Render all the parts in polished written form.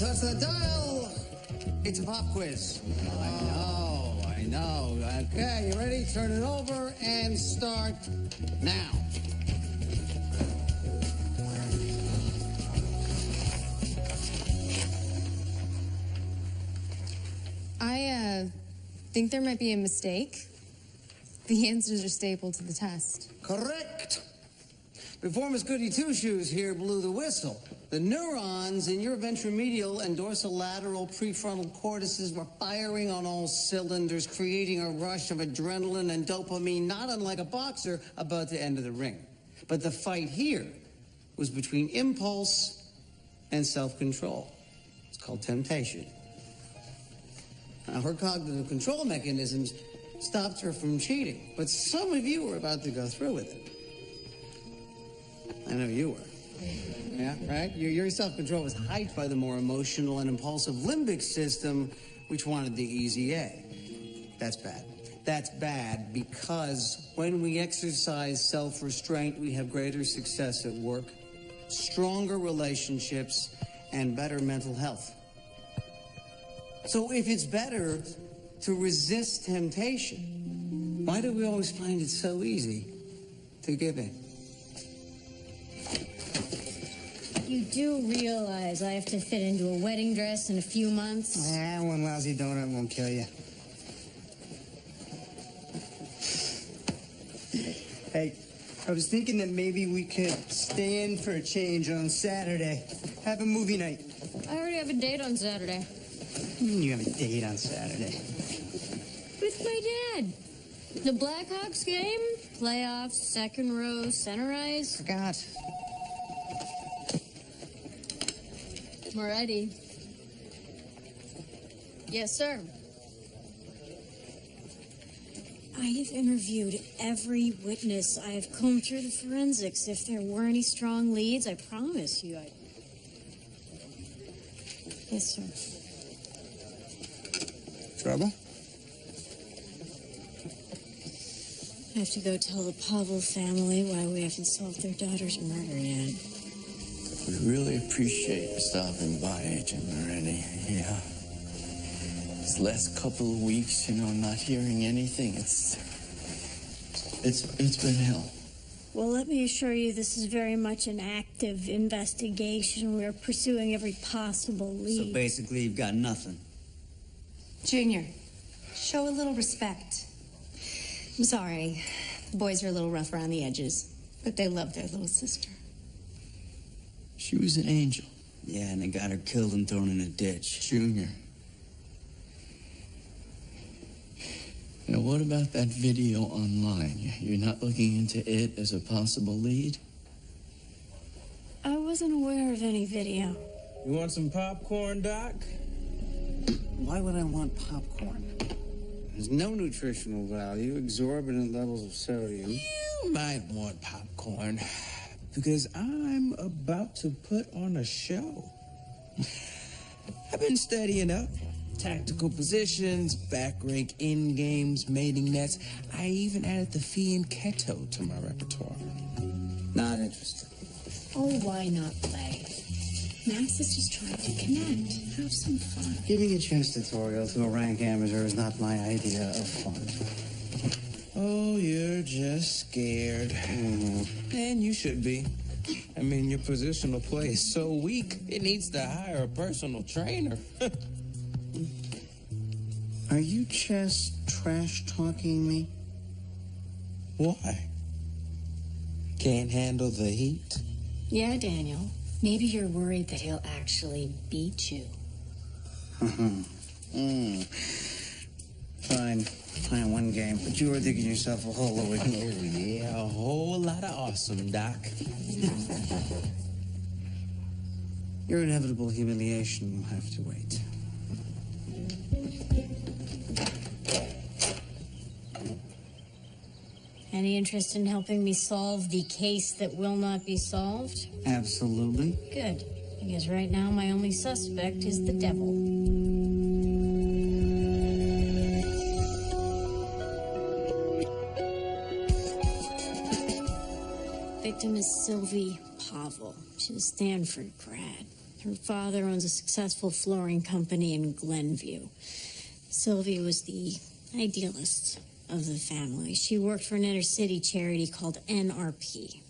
touch that dial. It's a pop quiz. I know. Okay, you ready? Turn it over and start now. I think there might be a mistake. The answers are stapled to the test. Correct. Before Miss Goody Two-Shoes here blew the whistle, the neurons in your ventromedial and dorsolateral prefrontal cortices were firing on all cylinders, creating a rush of adrenaline and dopamine, not unlike a boxer about to enter the ring. But the fight here was between impulse and self-control. It's called temptation. Now, her cognitive control mechanisms stopped her from cheating, but some of you were about to go through with it. I know you were. Yeah, right? Your self-control was hyped by the more emotional and impulsive limbic system, which wanted the easy A. That's bad. That's bad because when we exercise self-restraint, we have greater success at work, stronger relationships, and better mental health. So if it's better to resist temptation, why do we always find it so easy to give in? You do realize I have to fit into a wedding dress in a few months? One lousy donut won't kill you. Hey, I was thinking that maybe we could stay in for a change on Saturday. Have a movie night. I already have a date on Saturday. You have a date on Saturday. With my dad. The Blackhawks game, playoffs, second row, center ice. Forgot. Moretti. Yes, sir. I have interviewed every witness. I have combed through the forensics. If there were any strong leads, I promise you I'd... Yes, sir. Trouble? I have to go tell the Pavel family why we haven't solved their daughter's murder yet. We really appreciate you stopping by, Agent Moretti. Yeah. This last couple of weeks, not hearing anything, it's been hell. Well, let me assure you, this is very much an active investigation. We're pursuing every possible lead. So basically, you've got nothing. Junior, show a little respect. I'm sorry. The boys are a little rough around the edges, but they love their little sister. She was an angel. Yeah, and they got her killed and thrown in a ditch. Junior. Now, what about that video online? You're not looking into it as a possible lead? I wasn't aware of any video. You want some popcorn, Doc? Why would I want popcorn? There's no nutritional value, exorbitant levels of sodium. You might want popcorn, because I'm about to put on a show. I've been studying up. Tactical positions, back rank in games, mating nets. I even added the Fianchetto to my repertoire. Not interested. Oh, why not play? Max is just trying to connect. Have some fun. Giving a chess tutorial to a rank amateur is not my idea of fun. Oh, you're just scared. Mm-hmm. And you should be. I mean, your positional play is so weak, it needs to hire a personal trainer. Are you chess trash-talking me? Why? Can't handle the heat? Yeah, Daniel. Maybe you're worried that he'll actually beat you. Fine, one game, but you were digging yourself a hole over here. Oh, yeah, a whole lot of awesome, Doc. Your inevitable humiliation will have to wait. Any interest in helping me solve the case that will not be solved? Absolutely. Good, because right now my only suspect is the devil. Victim is Sylvie Pavel. She's a Stanford grad. Her father owns a successful flooring company in Glenview. Sylvie was the idealist of the family. She worked for an inner city charity called NRP.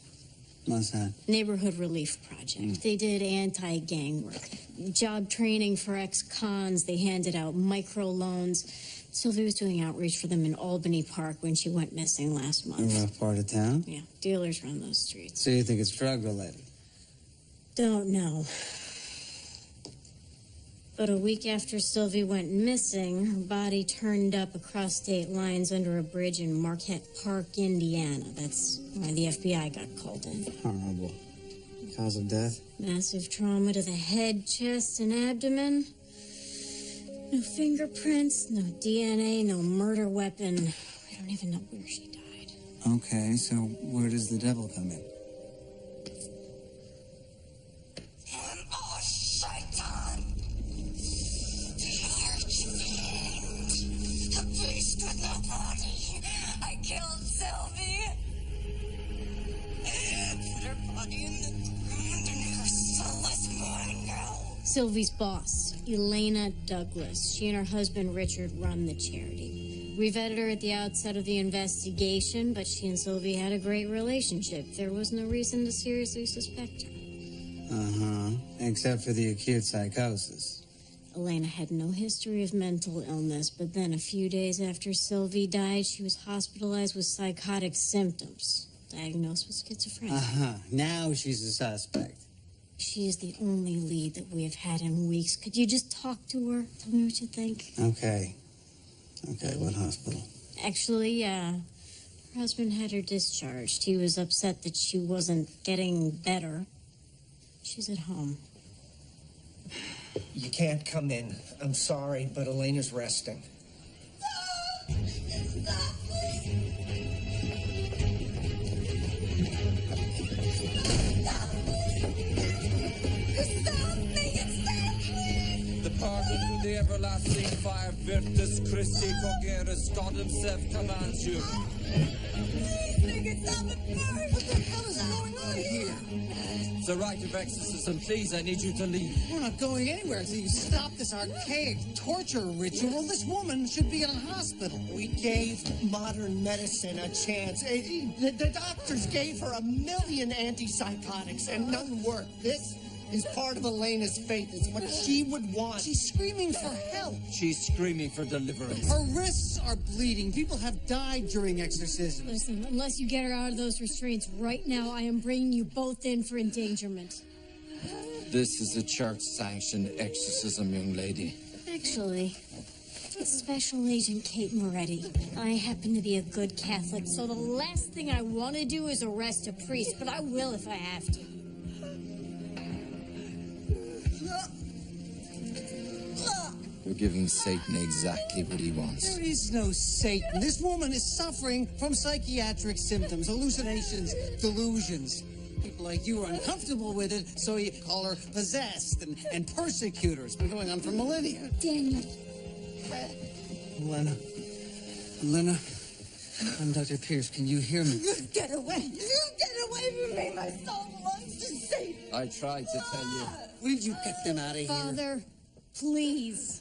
What's that? Neighborhood Relief Project. They did anti-gang work, job training for ex-cons. They handed out microloans. Sylvie was doing outreach for them in Albany Park when she went missing last A month. rough part of town? Yeah, dealers run those streets. So you think it's drug-related? Don't know. But a week after Sylvie went missing, her body turned up across state lines under a bridge in Marquette Park, Indiana. That's why the FBI got called in. Horrible. Cause of death? Massive trauma to the head, chest, and abdomen. No fingerprints, no DNA, no murder weapon. We don't even know where she died. Okay, so where does the devil come in? Oh, Shaitan! The archfiend! The beast with no body! I killed Sylvie! Put her body in the ground and her soul is mine now! Sylvie's boss, Elena Douglas. She and her husband Richard run the charity. We vetted her at the outset of the investigation, but she and Sylvie had a great relationship. There was no reason to seriously suspect her. Uh-huh. Except for the acute psychosis. Elena had no history of mental illness, but then a few days after Sylvie died, she was hospitalized with psychotic symptoms, diagnosed with schizophrenia. Uh-huh. Now she's a suspect. She is the only lead that we have had in weeks. Could you just talk to her? Tell me what you think. Okay. Okay, what hospital? Actually, her husband had her discharged. He was upset that she wasn't getting better. She's at home. You can't come in. I'm sorry, but Elena's resting. The pardon from the everlasting fire, Virtus Christi Congeris, God himself commands you. What the hell is going on here? It's a rite of exorcism. Please, I need you to leave. We're not going anywhere until you stop this archaic torture ritual. This woman should be in a hospital. We gave modern medicine a chance. The doctors gave her 1 million antipsychotics and none worked. This is part of Elena's faith. It's what she would want. She's screaming for help. She's screaming for deliverance. Her wrists are bleeding. People have died during exorcism. Listen, unless you get her out of those restraints right now, I am bringing you both in for endangerment. This is a church-sanctioned exorcism, young lady. Actually, it's Special Agent Kate Moretti. I happen to be a good Catholic, so the last thing I want to do is arrest a priest, but I will if I have to. You're giving Satan exactly what he wants. There is no Satan. This woman is suffering from psychiatric symptoms, hallucinations, delusions. People like you are uncomfortable with it, so you call her possessed and persecutor. It's been going on for millennia. Daniel. Elena, I'm Dr. Pierce. Can you hear me? You get away! You get away from me! My soul belongs to Satan! I tried to tell you. Will you get them out of here? Father, please.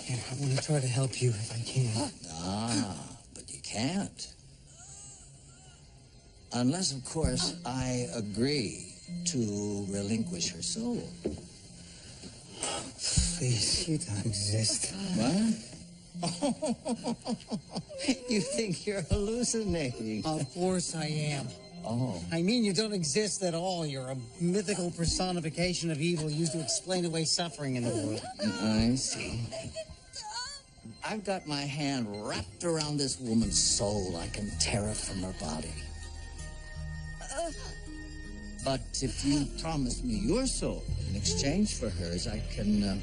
Here, I want to try to help you if I can. But you can't. Unless, of course, I agree to relinquish her soul. Please, you don't exist. What? You think you're hallucinating. Of course I am. Oh. I mean, you don't exist at all. You're a mythical personification of evil used to explain away suffering in the world. I see. I've got my hand wrapped around this woman's soul. I can tear it from her body. But if you promise me your soul in exchange for hers, I can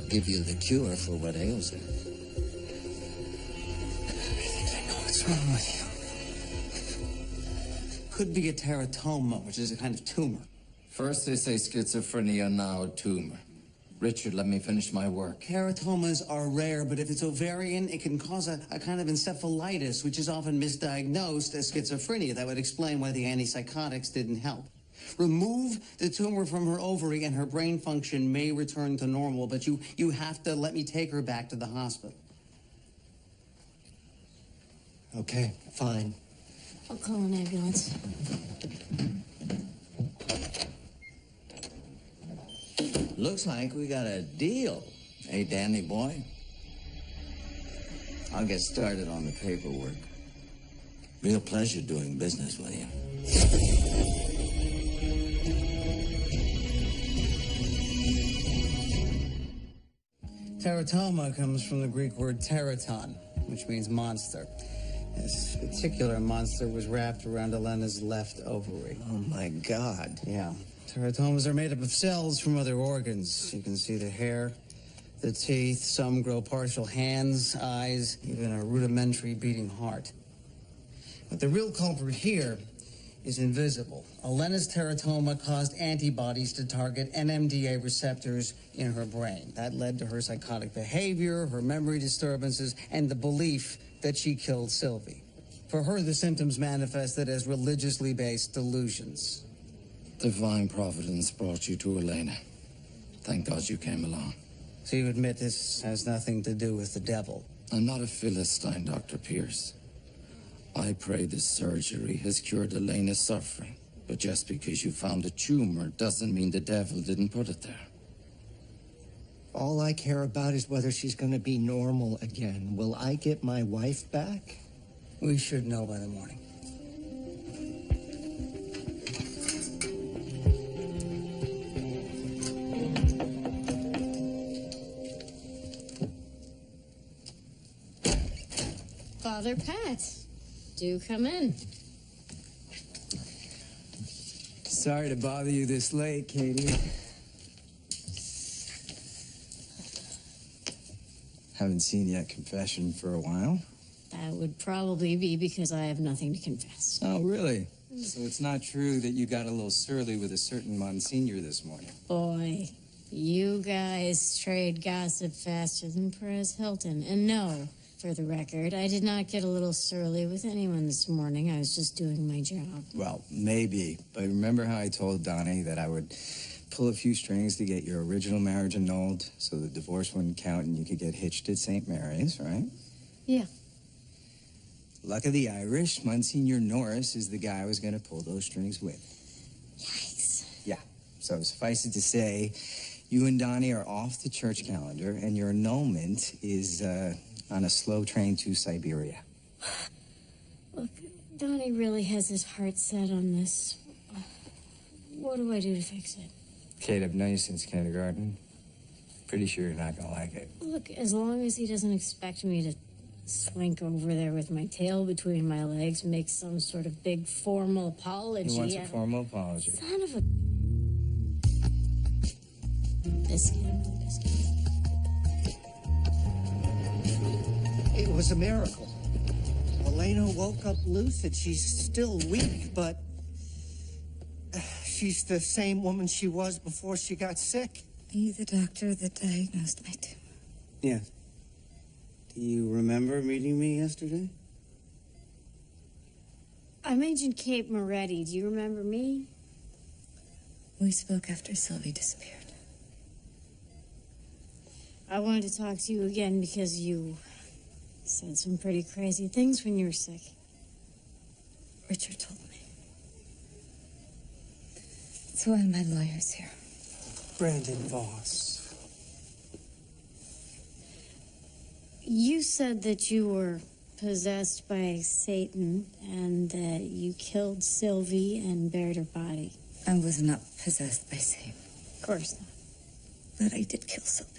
give you the cure for what ails her. What's wrong with you? Could be a teratoma, which is a kind of tumor. First they say schizophrenia, now a tumor. Richard, let me finish my work. Teratomas are rare, but if it's ovarian, it can cause a kind of encephalitis, which is often misdiagnosed as schizophrenia. That would explain why the antipsychotics didn't help. Remove the tumor from her ovary and her brain function may return to normal, but you have to let me take her back to the hospital. Okay, fine. I'll call an ambulance. Looks like we got a deal. Hey, Danny boy. I'll get started on the paperwork. Real pleasure doing business with you. Teratoma comes from the Greek word teraton, which means monster. This particular monster was wrapped around Elena's left ovary. Oh, my God. Yeah. Teratomas are made up of cells from other organs. You can see the hair, the teeth, some grow partial hands, eyes, even a rudimentary beating heart. But the real culprit here is invisible. Elena's teratoma caused antibodies to target NMDA receptors in her brain. That led to her psychotic behavior, her memory disturbances, and the belief that she killed Sylvie. For her, the symptoms manifested as religiously based delusions. Divine providence brought you to Elena. Thank God you came along. So you admit this has nothing to do with the devil? I'm not a Philistine, Dr. Pierce. I pray this surgery has cured Elena's suffering. But just because you found a tumor doesn't mean the devil didn't put it there. All I care about is whether she's going to be normal again. Will I get my wife back? We should know by the morning. Father Pat, do come in. Sorry to bother you this late, Katie. Haven't seen you at confession for a while. That would probably be because I have nothing to confess. Oh, really? So it's not true that you got a little surly with a certain Monsignor this morning? Boy, you guys trade gossip faster than Perez Hilton. And no, for the record, I did not get a little surly with anyone this morning. I was just doing my job. Well, maybe. But remember how I told Donnie that I would pull a few strings to get your original marriage annulled so the divorce wouldn't count and you could get hitched at St. Mary's, right? Yeah. Luck of the Irish, Monsignor Norris is the guy I was going to pull those strings with. Yikes. Yeah. So suffice it to say, you and Donnie are off the church calendar and your annulment is on a slow train to Siberia. Look, Donnie really has his heart set on this. What do I do to fix it? Kate, I've known you since kindergarten. Pretty sure you're not going to like it. Look, as long as he doesn't expect me to slink over there with my tail between my legs, make some sort of big formal apology. He wants a formal apology. Son of a... Biscuit. It was a miracle. Elena woke up lucid. She's still weak, but she's the same woman she was before she got sick. Are you the doctor that diagnosed my tumor? Yeah. Do you remember meeting me yesterday? I'm Agent Kate Moretti. Do you remember me? We spoke after Sylvie disappeared. I wanted to talk to you again because you said some pretty crazy things when you were sick. Richard told me. That's why my lawyer's here. Brandon Voss. You said that you were possessed by Satan and that you killed Sylvie and buried her body. I was not possessed by Satan. Of course not. But I did kill Sylvie.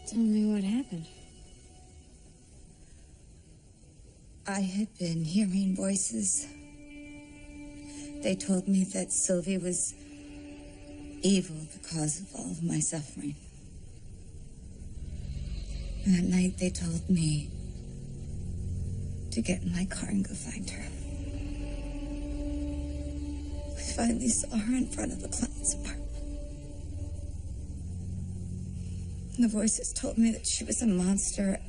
Tell me what happened. I had been hearing voices. They told me that Sylvie was evil, the cause of all of my suffering. And that night they told me to get in my car and go find her. finally saw her in front of the client's apartment. And the voices told me that she was a monster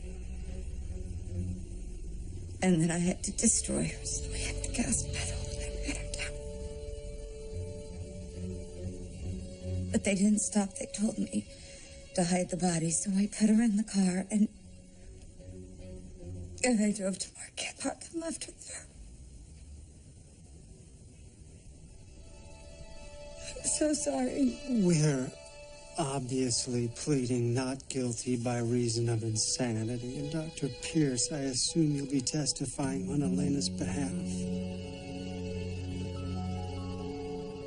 and that I had to destroy her, so I hit the gas pedal and I ran her down. But they didn't stop. They told me to hide the body, so I put her in the car and I drove to Marquette Park and left her there. I'm so sorry. We're obviously pleading not guilty by reason of insanity. And Dr. Pierce, I assume you'll be testifying on Elena's behalf.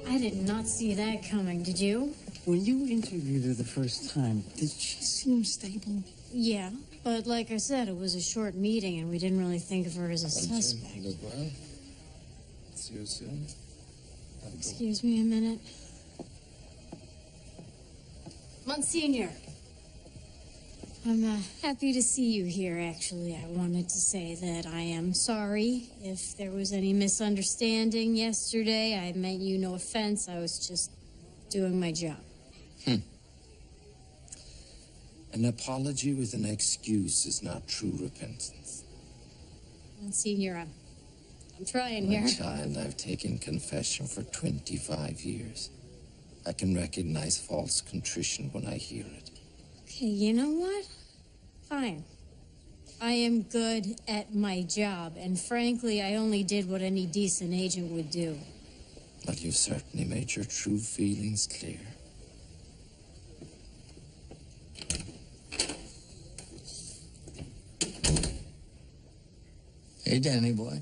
I did not see that coming, did you? When you interviewed her the first time, did she seem stable? Yeah, but like I said, it was a short meeting and we didn't really think of her as a suspect. See you soon. Excuse me a minute. Monsignor. I'm happy to see you here, actually. I wanted to say that I am sorry if there was any misunderstanding yesterday. I meant you no offense. I was just doing my job. An apology with an excuse is not true repentance. Monsignor, I'm trying here. My child, I've taken confession for 25 years. I can recognize false contrition when I hear it. Okay, you know what? Fine. I am good at my job, and frankly, I only did what any decent agent would do. But you've certainly made your true feelings clear. Hey, Danny boy.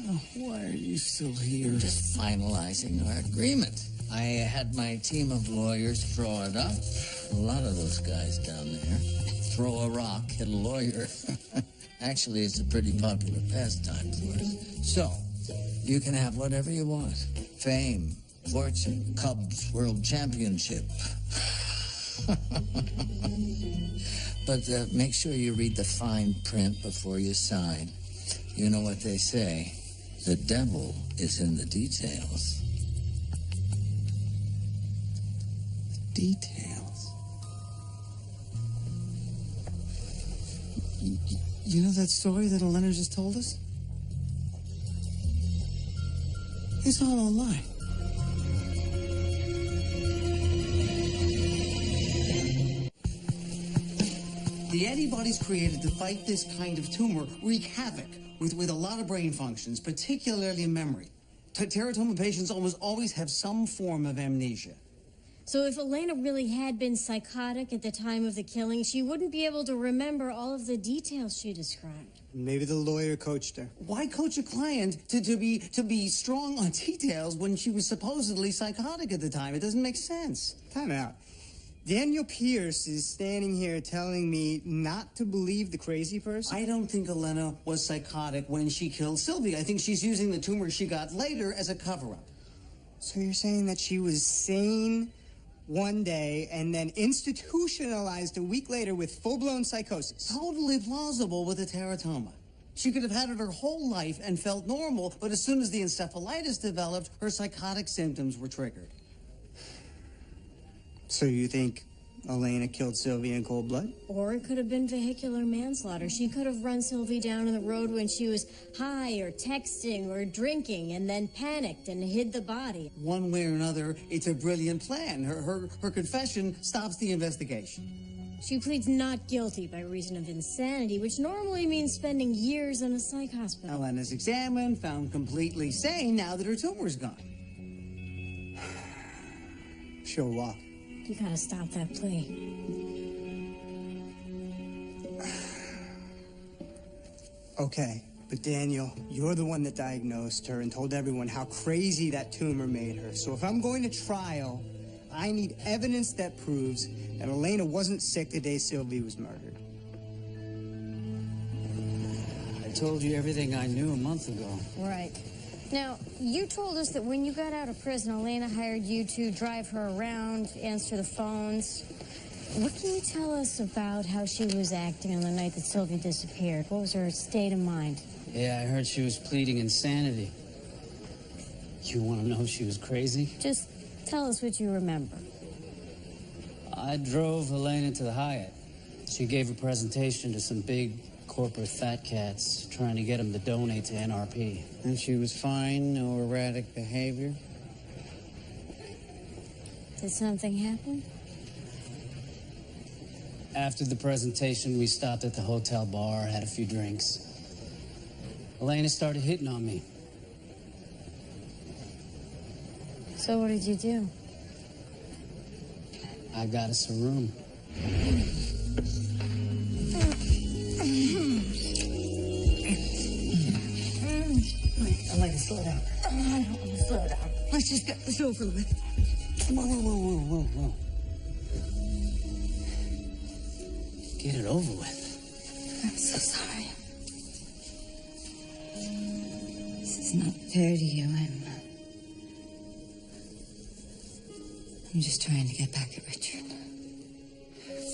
Oh, why are you still here? Just finalizing our agreement. I had my team of lawyers draw it up. A lot of those guys down there throw a rock, hit a lawyer. Actually, it's a pretty popular pastime for us. So, you can have whatever you want. Fame, fortune, Cubs World Championship. But make sure you read the fine print before you sign. You know what they say. The devil is in the details. Details. You know that story that Elena just told us? It's all a lie. The antibodies created to fight this kind of tumor wreak havoc with a lot of brain functions, particularly memory. Teratoma patients almost always have some form of amnesia. So if Elena really had been psychotic at the time of the killing, she wouldn't be able to remember all of the details she described. Maybe the lawyer coached her. Why coach a client to be strong on details when she was supposedly psychotic at the time? It doesn't make sense. Time out. Daniel Pierce is standing here telling me not to believe the crazy person? I don't think Elena was psychotic when she killed Sylvia. I think she's using the tumor she got later as a cover-up. So you're saying that she was sane one day and then institutionalized a week later with full-blown psychosis? Totally plausible with a teratoma. She could have had it her whole life and felt normal, but as soon as the encephalitis developed, her psychotic symptoms were triggered. So you think Elena killed Sylvia in cold blood? Or it could have been vehicular manslaughter. She could have run Sylvie down on the road when she was high or texting or drinking and then panicked and hid the body. One way or another, it's a brilliant plan. Her confession stops the investigation. She pleads not guilty by reason of insanity, which normally means spending years in a psych hospital. Elena's examined, found completely sane now that her tumor's gone. She'll walk. You gotta stop that plea. Okay, but Daniel, you're the one that diagnosed her and told everyone how crazy that tumor made her. So if I'm going to trial, I need evidence that proves that Elena wasn't sick the day Sylvie was murdered. I told you everything I knew a month ago. Right. Now, you told us that when you got out of prison, Elena hired you to drive her around, answer the phones. What can you tell us about how she was acting on the night that Sylvia disappeared? What was her state of mind? Yeah, I heard she was pleading insanity. You want to know if she was crazy? Just tell us what you remember. I drove Elena to the Hyatt. She gave a presentation to some big corporate fat cats trying to get them to donate to NRP. And she was fine, no erratic behavior? Did something happen? After the presentation, we stopped at the hotel bar, had a few drinks. Elena started hitting on me. So what did you do? I got us a room. Elena, slow down. I don't want to slow down. Let's just get this over with. Whoa. Get it over with. I'm so sorry. This is not fair to you. I'm just trying to get back at Richard.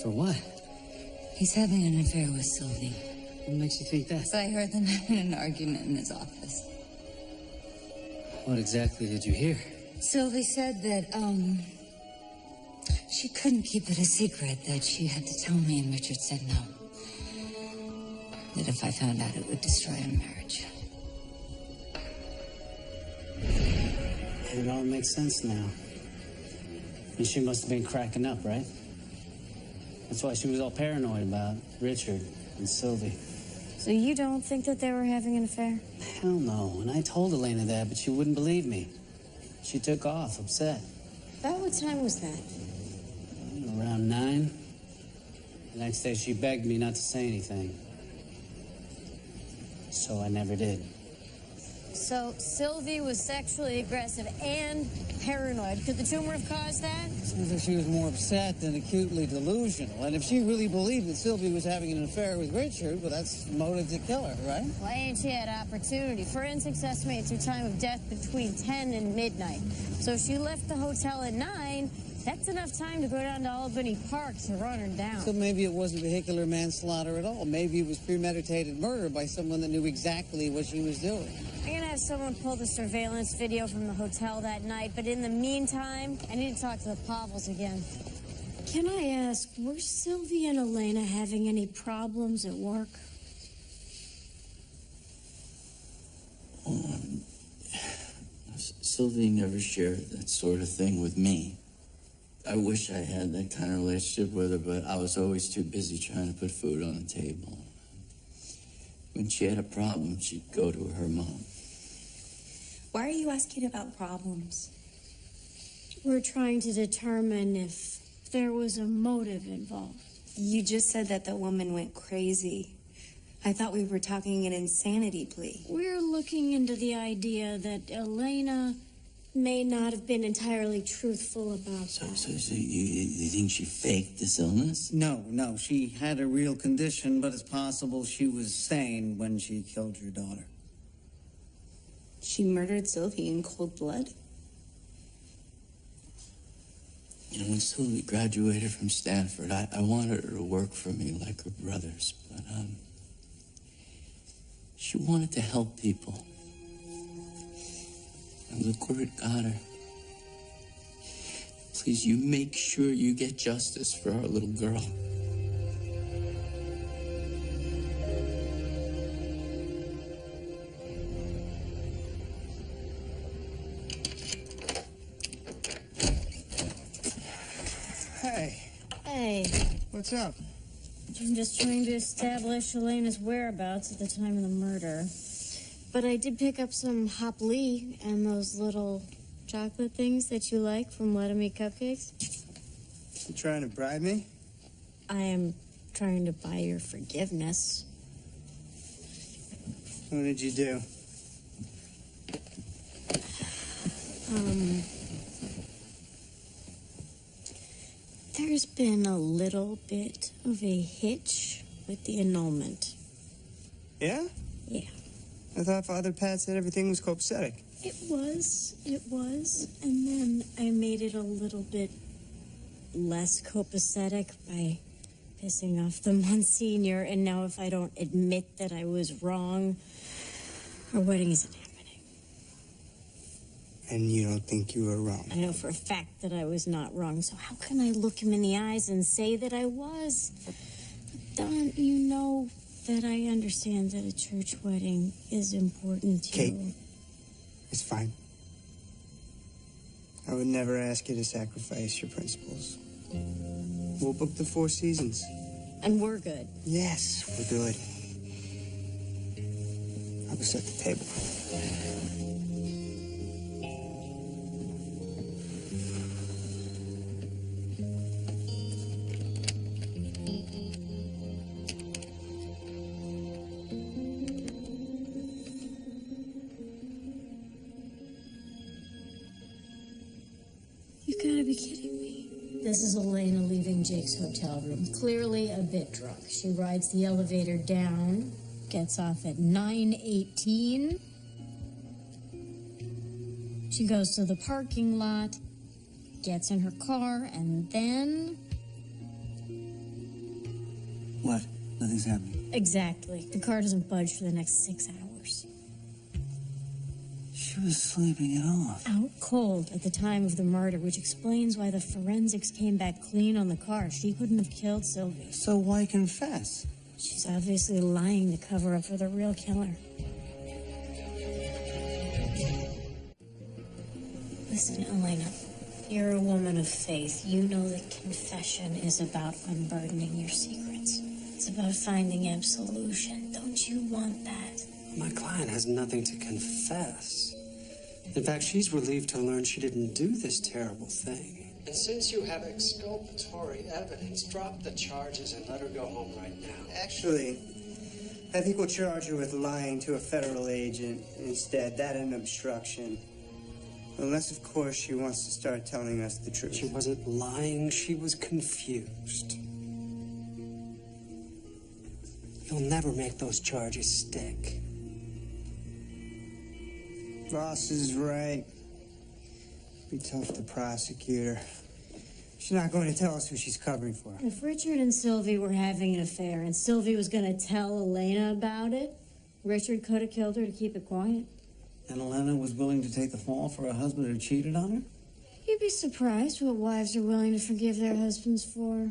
For what? He's having an affair with Sylvie. What makes you think that? So I heard them having an argument in his office. What exactly did you hear? Sylvie said that, she couldn't keep it a secret, that she had to tell me, and Richard said no. That if I found out, it would destroy our marriage. It all makes sense now. And she must have been cracking up, right? That's why she was all paranoid about Richard and Sylvie. So you don't think that they were having an affair? Hell no. And I told Elena that, but she wouldn't believe me. She took off, upset. About what time was that? Around 9. The next day she begged me not to say anything. So I never did. So Sylvie was sexually aggressive and paranoid. Could the tumor have caused that? Seems like she was more upset than acutely delusional. And if she really believed that Sylvie was having an affair with Richard, well, that's motive to kill her, right? Well, ain't she had opportunity? Forensics estimates her time of death between 10 and midnight. So if she left the hotel at 9, that's enough time to go down to Albany Park to run her down. So maybe it wasn't vehicular manslaughter at all. Maybe it was premeditated murder by someone that knew exactly what she was doing. I'm gonna have someone pull the surveillance video from the hotel that night, but in the meantime, I need to talk to the Pavels again. Can I ask, were Sylvie and Elena having any problems at work? Sylvie never shared that sort of thing with me. I wish I had that kind of relationship with her, but I was always too busy trying to put food on the table. When she had a problem, she'd go to her mom. Why are you asking about problems? We're trying to determine if there was a motive involved. You just said that the woman went crazy. I thought we were talking an insanity plea. We're looking into the idea that Elena may not have been entirely truthful about So you think she faked this illness? No. She had a real condition, but it's possible she was sane when she killed your daughter. She murdered Sylvie in cold blood? You know, when Sylvie graduated from Stanford, I wanted her to work for me like her brothers, but, she wanted to help people. And look where it got her. Please, you make sure you get justice for our little girl. Hey. What's up? I'm just trying to establish Elena's whereabouts at the time of the murder. But I did pick up some Hop Lee and those little chocolate things that you like from Let 'Em Eat Cupcakes. You trying to bribe me? I am trying to buy your forgiveness. What did you do? There's been a little bit of a hitch with the annulment. Yeah? Yeah. I thought Father Pat said everything was copacetic. It was. And then I made it a little bit less copacetic by pissing off the Monsignor. And now if I don't admit that I was wrong, our wedding isn't happening. And you don't think you were wrong? I know for a fact that I was not wrong, so how can I look him in the eyes and say that I was? Don, you know that I understand that a church wedding is important to Kate, you. it's fine. I would never ask you to sacrifice your principles. We'll book the Four Seasons. And we're good. Yes, we're good. I'll go set the table. You gotta be kidding me. This is Elena leaving Jake's hotel room, clearly a bit drunk. She rides the elevator down, gets off at 9:18. She goes to the parking lot, gets in her car, and then... What? Nothing's happening. Exactly. The car doesn't budge for the next 6 hours. She was sleeping it off. Out cold at the time of the murder, which explains why the forensics came back clean on the car. She couldn't have killed Sylvie. So why confess? She's obviously lying to cover up for the real killer. Listen, Elena, you're a woman of faith. You know that confession is about unburdening your secrets. It's about finding absolution. Don't you want that? My client has nothing to confess. In fact, she's relieved to learn she didn't do this terrible thing. And since you have exculpatory evidence, drop the charges and let her go home right now. Actually, I think we'll charge her with lying to a federal agent instead. That and obstruction. Unless, of course, she wants to start telling us the truth. She wasn't lying, she was confused. You'll never make those charges stick. Ross is right. Be tough to prosecute her. She's not going to tell us who she's covering for. If Richard and Sylvie were having an affair and Sylvie was going to tell Elena about it, Richard could have killed her to keep it quiet. And Elena was willing to take the fall for a husband who cheated on her? You'd be surprised what wives are willing to forgive their husbands for.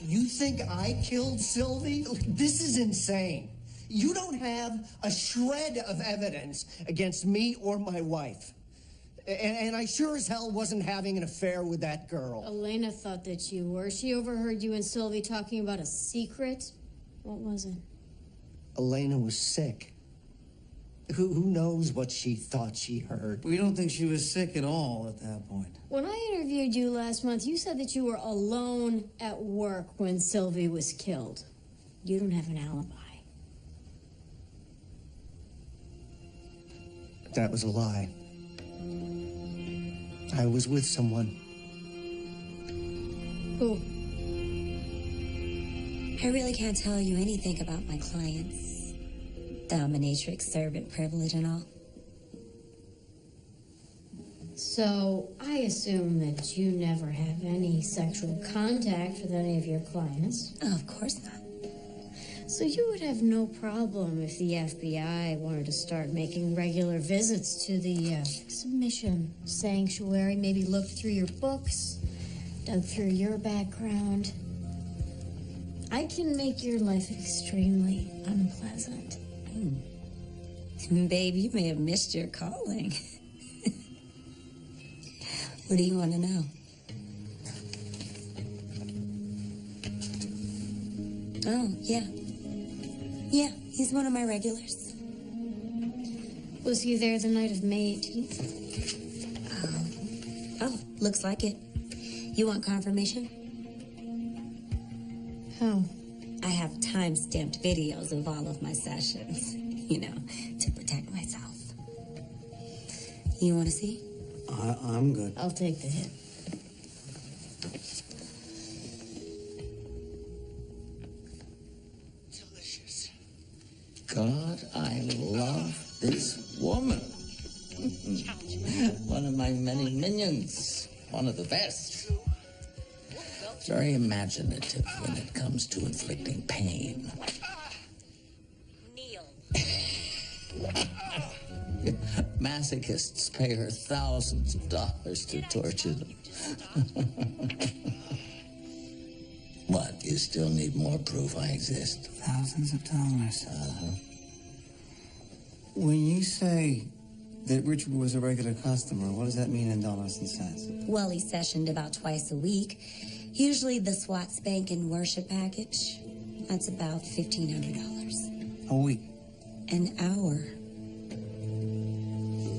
You think I killed Sylvie? This is insane. You don't have a shred of evidence against me or my wife. And I sure as hell wasn't having an affair with that girl. Elena thought that you were. She overheard you and Sylvie talking about a secret. What was it? Elena was sick. Who knows what she thought she heard? We don't think she was sick at all at that point. When I interviewed you last month, you said that you were alone at work when Sylvie was killed. You don't have an alibi. That was a lie. I was with someone. Who? I really can't tell you anything about my clients. Dominatrix, servant privilege and all. So, I assume that you never have any sexual contact with any of your clients. Oh, of course not. So you would have no problem if the FBI wanted to start making regular visits to the exhibition sanctuary, maybe looked through your books, dug through your background. I can make your life extremely unpleasant. Babe, you may have missed your calling. What do you want to know? Oh, yeah. Yeah, he's one of my regulars. Was he there the night of May 18th? Oh, looks like it. You want confirmation? How? I have time-stamped videos of all of my sessions, you know, to protect myself. You want to see? I'm good. I'll take the hit. Delicious. God, I love this woman. One of my many minions. One of the best. Very imaginative when it comes to inflicting pain. Neil. Masochists pay her thousands of dollars to torture them. What, you still need more proof I exist? Thousands of dollars. Uh-huh. When you say that Richard was a regular customer, what does that mean in dollars and cents? Well, he sessioned about twice a week. Usually the SWAT spank and worship package. That's about $1,500. A week? An hour.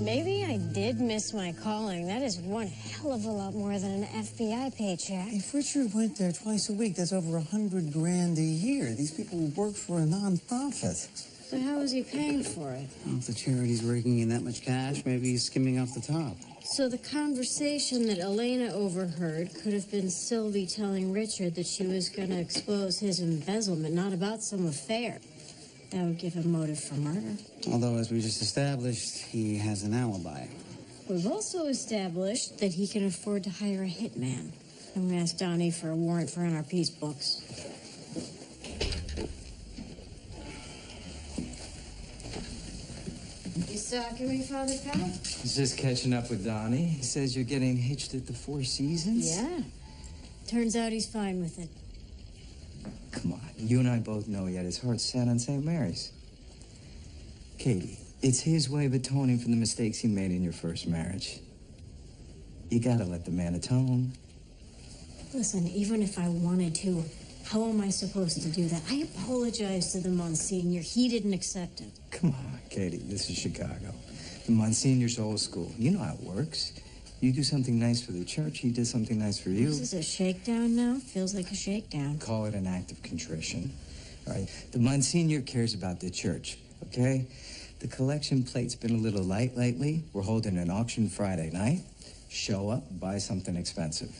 Maybe I did miss my calling. That is one hell of a lot more than an FBI paycheck. If Richard went there twice a week, that's over $100 grand a year. These people work for a non-profit. So how is he paying for it? Well, if the charity's raking in that much cash, maybe he's skimming off the top. So the conversation that Elena overheard could have been Sylvie telling Richard that she was going to expose his embezzlement, not about some affair. That would give him motive for murder. Although, as we just established, he has an alibi. We've also established that he can afford to hire a hitman. I'm going to ask Donnie for a warrant for NRP's books. You stalking me, Father Pat? He's just catching up with Donnie. He says you're getting hitched at the Four Seasons? Yeah. Turns out he's fine with it. Come on, you and I both know he had his heart set on St. Mary's. Katie, it's his way of atoning for the mistakes he made in your first marriage. You gotta let the man atone. Listen, even if I wanted to, how am I supposed to do that? I apologized to the Monsignor. He didn't accept it. Come on, Katie, this is Chicago. The Monsignor's old school. You know how it works. You do something nice for the church, he does something nice for you. This is a shakedown now? Feels like a shakedown. Call it an act of contrition. All right, the Monsignor cares about the church, okay? The collection plate's been a little light lately. We're holding an auction Friday night. Show up, buy something expensive.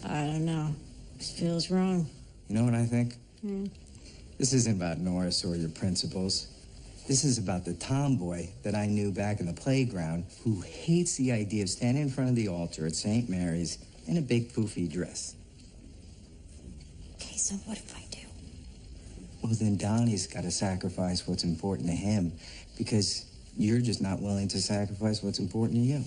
I don't know. This feels wrong. You know what I think? This isn't about Norris or your principles. This is about the tomboy that I knew back in the playground who hates the idea of standing in front of the altar at St. Mary's in a big poofy dress. Okay, so what if I do? Well, then Donnie's got to sacrifice what's important to him because you're just not willing to sacrifice what's important to you.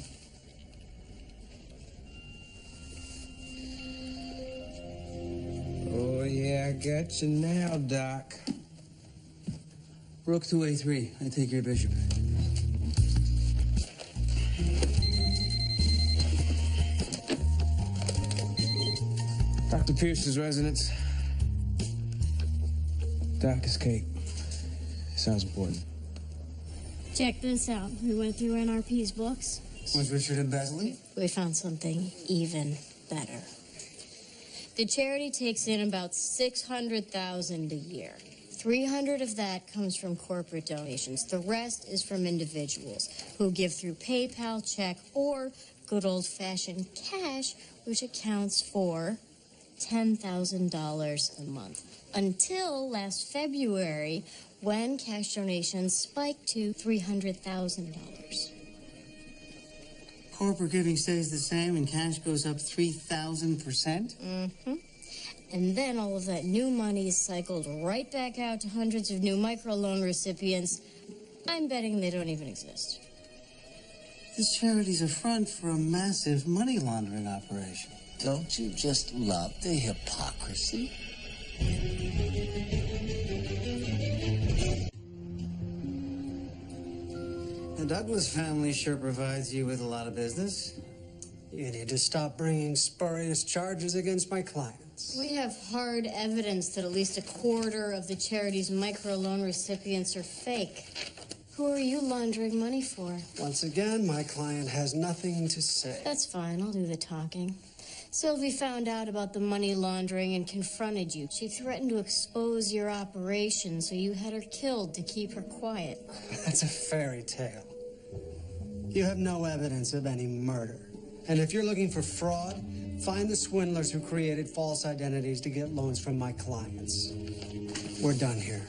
Oh, yeah, I got you now, Doc. Rook 2A3, I take your bishop. Dr. Pierce's residence. Doc is Kate. Sounds important. Check this out. We went through NRP's books. Was Richard embezzling? We found something even better. The charity takes in about $600,000 a year. 300 of that comes from corporate donations. The rest is from individuals who give through PayPal, check, or good old-fashioned cash, which accounts for $10,000 a month. Until last February, when cash donations spiked to $300,000. Corporate giving stays the same and cash goes up 3,000%? Mm-hmm. And then all of that new money is cycled right back out to hundreds of new microloan recipients. I'm betting they don't even exist. This charity's a front for a massive money laundering operation. Don't you just love the hypocrisy? The Douglas family sure provides you with a lot of business. You need to stop bringing spurious charges against my clients. We have hard evidence that at least a quarter of the charity's microloan recipients are fake. Who are you laundering money for? Once again, my client has nothing to say. That's fine. I'll do the talking. Sylvie found out about the money laundering and confronted you. She threatened to expose your operation, so you had her killed to keep her quiet. That's a fairy tale. You have no evidence of any murder. And if you're looking for fraud, find the swindlers who created false identities to get loans from my clients. We're done here.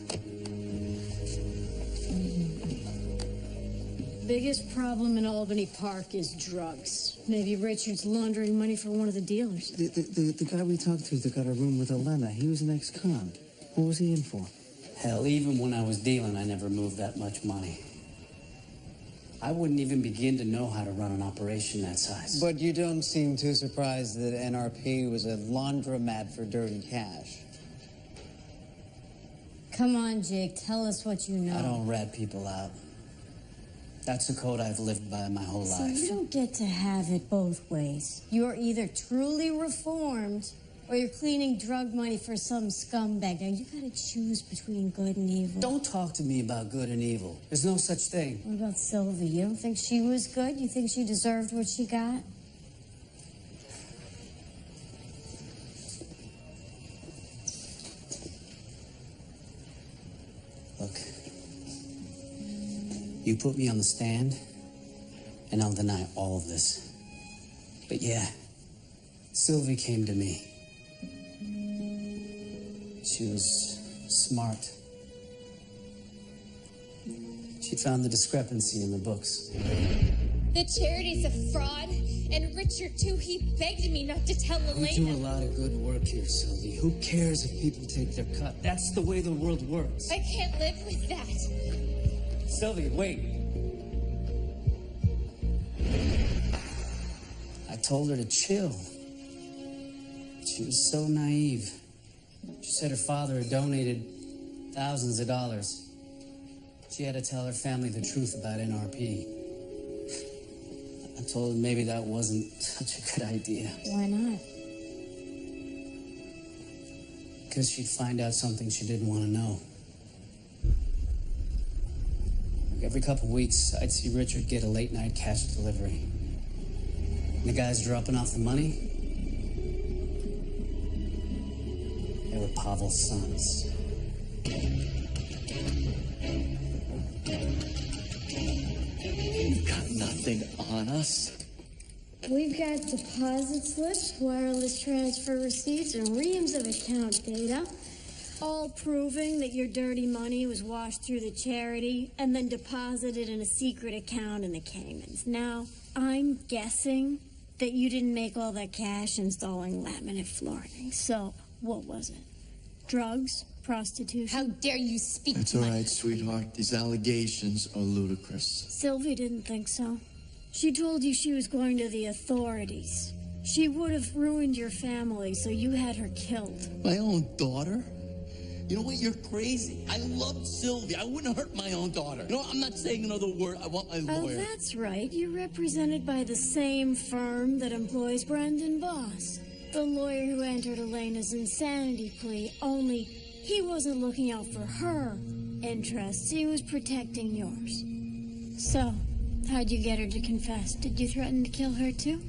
Biggest problem in Albany Park is drugs. Maybe Richard's laundering money for one of the dealers. The guy we talked to that got a room with Elena, he was an ex-con. What was he in for? Hell, even when I was dealing, I never moved that much money. I wouldn't even begin to know how to run an operation that size. But you don't seem too surprised that NRP was a laundromat for dirty cash. Come on, Jake, tell us what you know. I don't rat people out. That's a code I've lived by my whole So life. you don't get to have it both ways. You're either truly reformed or you're cleaning drug money for some scumbag. Now, you gotta choose between good and evil. Don't talk to me about good and evil. There's no such thing. What about Sylvie? You don't think she was good? You think she deserved what she got? Look, you put me on the stand, and I'll deny all of this. But yeah, Sylvie came to me. She was smart. She found the discrepancy in the books. The charity's a fraud, and Richard, too, he begged me not to tell We do a Elena. lot of good work here, Sylvie. Who cares if people take their cut? That's the way the world works. I can't live with that. Sylvie, wait. I told her to chill. She was so naive. She said her father had donated thousands of dollars. She had to tell her family the truth about NRP. I told her maybe that wasn't such a good idea. Why not? Because she'd find out something she didn't want to know. Every couple weeks, I'd see Richard get a late-night cash delivery. And the guys dropping off the money, they were Pavel's sons. You've got nothing on us? We've got deposit slips, wireless transfer receipts, and reams of account data, all proving that your dirty money was washed through the charity and then deposited in a secret account in the Caymans. Now, I'm guessing that you didn't make all that cash installing laminate flooring. So, what was it? Drugs? Prostitution? How dare you speak That's to all my... right, sweetheart. These allegations are ludicrous. Sylvie didn't think so. She told you she was going to the authorities. She would have ruined your family, so you had her killed. My own daughter? You know what? You're crazy. I love Sylvie. I wouldn't hurt my own daughter. You know, I'm not saying another word. I want my Oh, lawyer. that's right. You're represented by the same firm that employs Brendan Boss, the lawyer who entered Elena's insanity plea, only he wasn't looking out for her interests. He was protecting yours. So, how'd you get her to confess? Did you threaten to kill her too?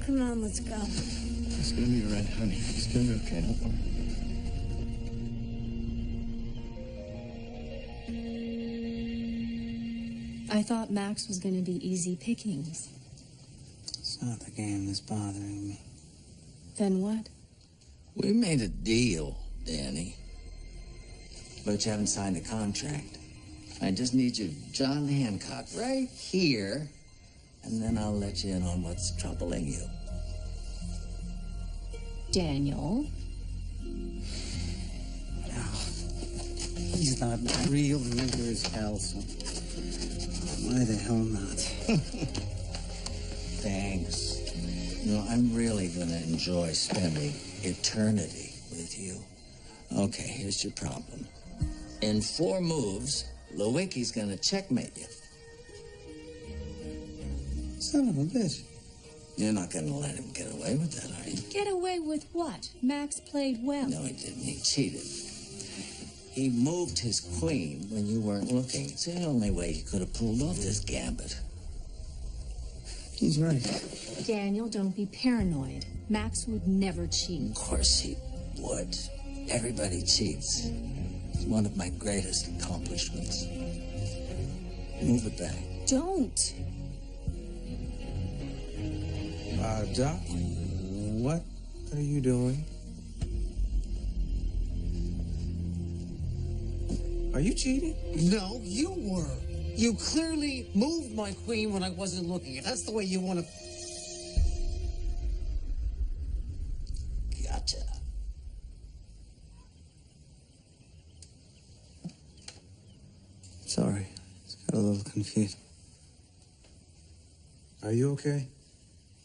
Come on, let's go. It's gonna be all right, honey. It's gonna be okay. Don't worry. I thought Max was going to be easy pickings. It's not the game that's bothering me. Then what? We made a deal, Danny. But you haven't signed a contract. I just need you, John Hancock, right here, and then I'll let you in on what's troubling you. Daniel? He's not real nigger as hell, so why the hell not? Thanks. You know, I'm really gonna enjoy spending eternity with you. Okay, here's your problem. In 4 moves, Lewicki's gonna checkmate you. Son of a bitch. You're not gonna let him get away with that, are you? Get away with what? Max played well. No, he didn't. He cheated. He moved his queen when you weren't looking. It's the only way he could have pulled off this gambit. He's right. Daniel, don't be paranoid. Max would never cheat. Of course he would. Everybody cheats. It's one of my greatest accomplishments. Move it back. Don't. Doc, what are you doing? Are you cheating? No, you were. You clearly moved my queen when I wasn't looking. If that's the way you want to... Gotcha. So little confused. Are you okay?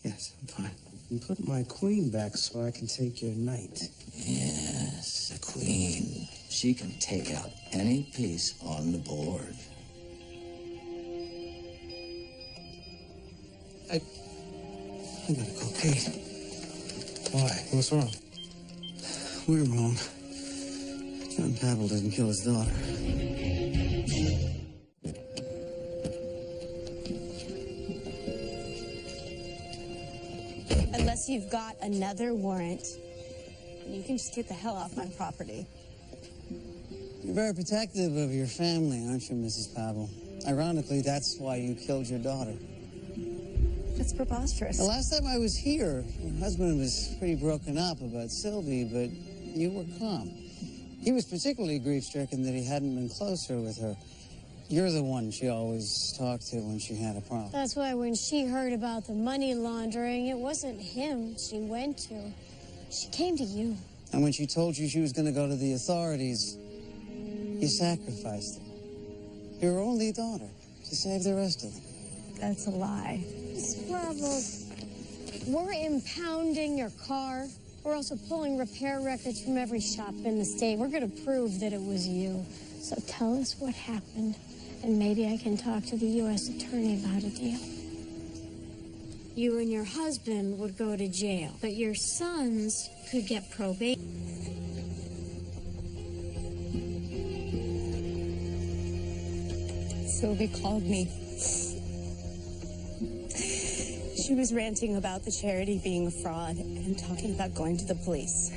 Yes, I'm fine. And put my queen back so I can take your knight. Yes, the queen. She can take out any piece on the board. I gotta call Kate. Why? What's wrong? We're wrong. John Pavel didn't kill his daughter. Unless you've got another warrant, you can just get the hell off my property. You're very protective of your family, aren't you, Mrs. Pavel? Ironically, that's why you killed your daughter. That's preposterous. The last time I was here, your husband was pretty broken up about Sylvie, but you were calm. He was particularly grief-stricken that he hadn't been closer with her. You're the one she always talked to when she had a problem. That's why when she heard about the money laundering, it wasn't him she went to. She came to you. And when she told you she was going to go to the authorities, you sacrificed her. Your only daughter, to save the rest of them. That's a lie. Pavel, we're impounding your car. We're also pulling repair records from every shop in the state. We're going to prove that it was you. So tell us what happened, and maybe I can talk to the U.S. attorney about a deal. You and your husband would go to jail, but your sons could get probate. Sylvie called me. She was ranting about the charity being a fraud and talking about going to the police.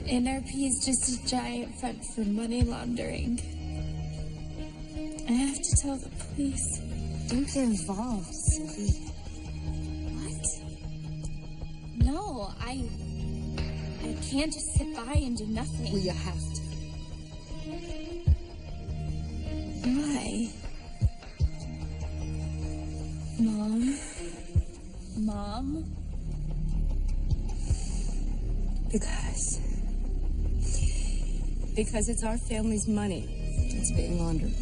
NRP is just a giant front for money laundering. I have to tell the police. Don't get involved, Sylvie. What? No, I can't just sit by and do nothing. Well, you have to. Why? Mom? Mom? Because it's our family's money that's being laundered.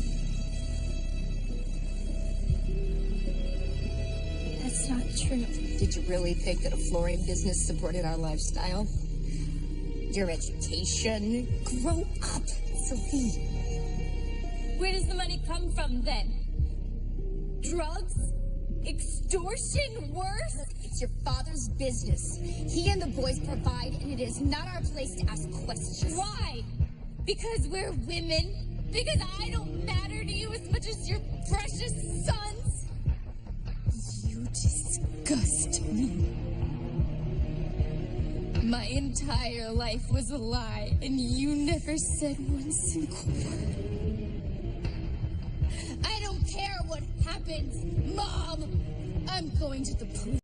That's not true. Did you really think that a flooring business supported our lifestyle? Your education? Grow up, Sophie. Where does the money come from then? Drugs? Extortion? Worse? Look, it's your father's business. He and the boys provide, and it is not our place to ask questions. Why? Because we're women? Because I don't matter to you as much as your precious sons? You disgust me. My entire life was a lie, and you never said one single word. I don't care what happens, Mom! I'm going to the police.